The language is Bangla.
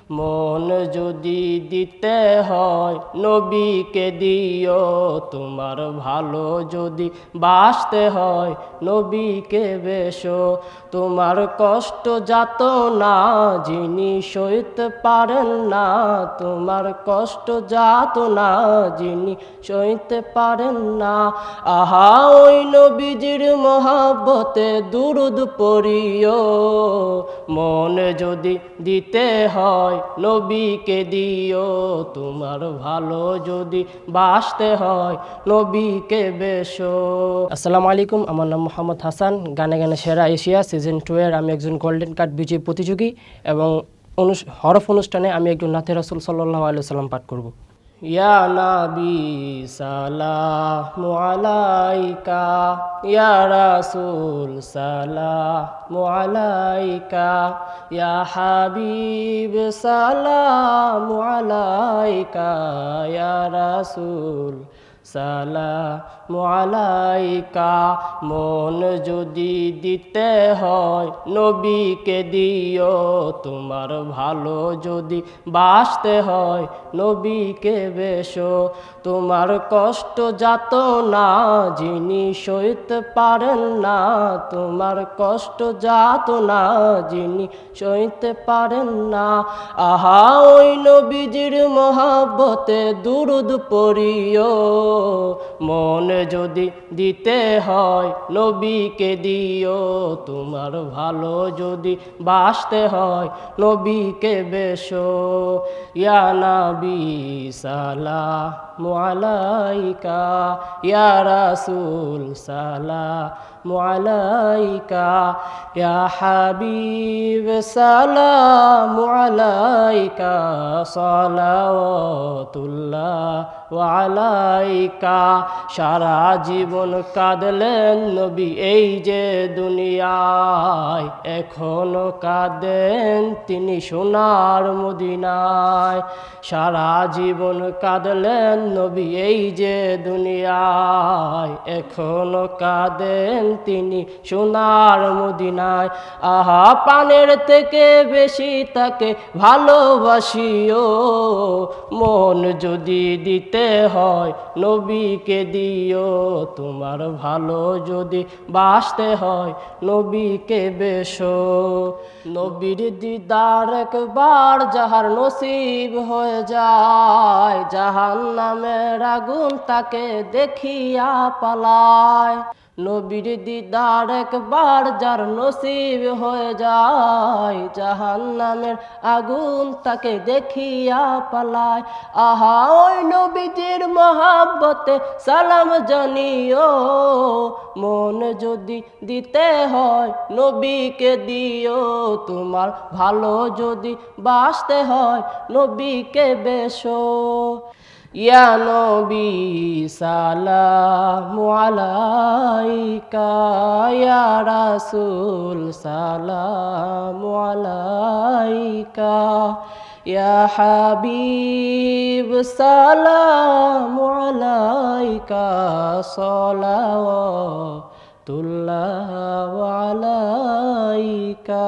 মন যদি দিতে হয় নবীকে দিও, তোমার ভালো যদি বাসতে হয় নবীকে বেশো। তোমার কষ্ট যাতনা যিনি সইতে পারেন না, তোমার কষ্ট যাতনা যিনি সইতে পারেন না, আহা ওই নবীজির মহব্বতে দুরুদ পড়িও। মন যদি দিতে হয় নবীকে দিও, তোমার ভালো যদি বাসতে হয় নবীকে বেশো। আসসালামু আলাইকুম, আমার নাম মোহাম্মদ হাসান। গানে গানে সেরা এশিয়া সিজন 2 এর আমি একজন গোল্ডেন কার্ড বিজয়ী প্রতিযোগী এবং হরফ অনুষ্ঠানে আমি একজন নাতে রাসূল সাল্লাল্লাহু আলাইহি ওয়াসাল্লাম পাঠ করব। ইয়া নবী সালামু আলাইকা, ইয়া রাসূল সালামু আলাইকা, ইয়া হাবিব সালামু আলাইকা, ইয়া রাসূল সালামু আলাইকা। মন যদি দিতে হয় নবীকে দিও, তোমার ভালো যদি বাসতে হয় নবীকে বেশো। তোমার কষ্ট যাতনা যিনি সইতে পারেন না, তোমার কষ্ট যাতনা যিনি সইতে পারেন না, আহা ওই নবীজির মহব্বতে দুরুদ পড়িও। মন যদি দিতে হয় নবীকে দিও, তোমার ভালো যদি বাসতে হয় নবীকে বেশো। ইয়া নবী সালামু আলাইকা, ইয়া রাসূল সালামু আলাইকা, ইয়া হাবিব সালামু আলাইকা, সালাওয়াতুল্লাহ আলাইকা। সারা জীবন কাঁদলেন নবী এই যে দুনিয়ায়, এখনো কাঁদেন তিনি সোনার মদিনায়। সারা জীবন কাঁদলেন নবী এই যে দুনিয়ায়, এখনো কাঁদেন তিনি সোনার মদিনায়। আহা পানের থেকে বেশি তাকে ভালোবাসিও, মন যদি দিতে হয় নবীকে দিও, তোমার ভালো যদি বাসতে হয় নবীকে বেশো। নবীর দিদার একবার যাহার নসিব হয়ে যায়, জাহান্নামের আগুন তাকে দেখিয়া পালায়। নবীর দিদার একবার যার নসিব হয়ে যায়, জাহান্নামের আগুন তাকে দেখিয়া পালায়। আহা ওই নবীজির মহব্বতে সালাম জানিও, মন যদি দিতে হয় নবীকে দিও, তোমার ভালো যদি বাসতে হয় নবীকে বেশো। ইয়া নবী সালামু আলাইকা, ইয়া রাসূল সালামু আলাইকা, ইয়া হাবিব সালামু আলাইকা, সালাওয়াতুল্লাহ আলাইকা।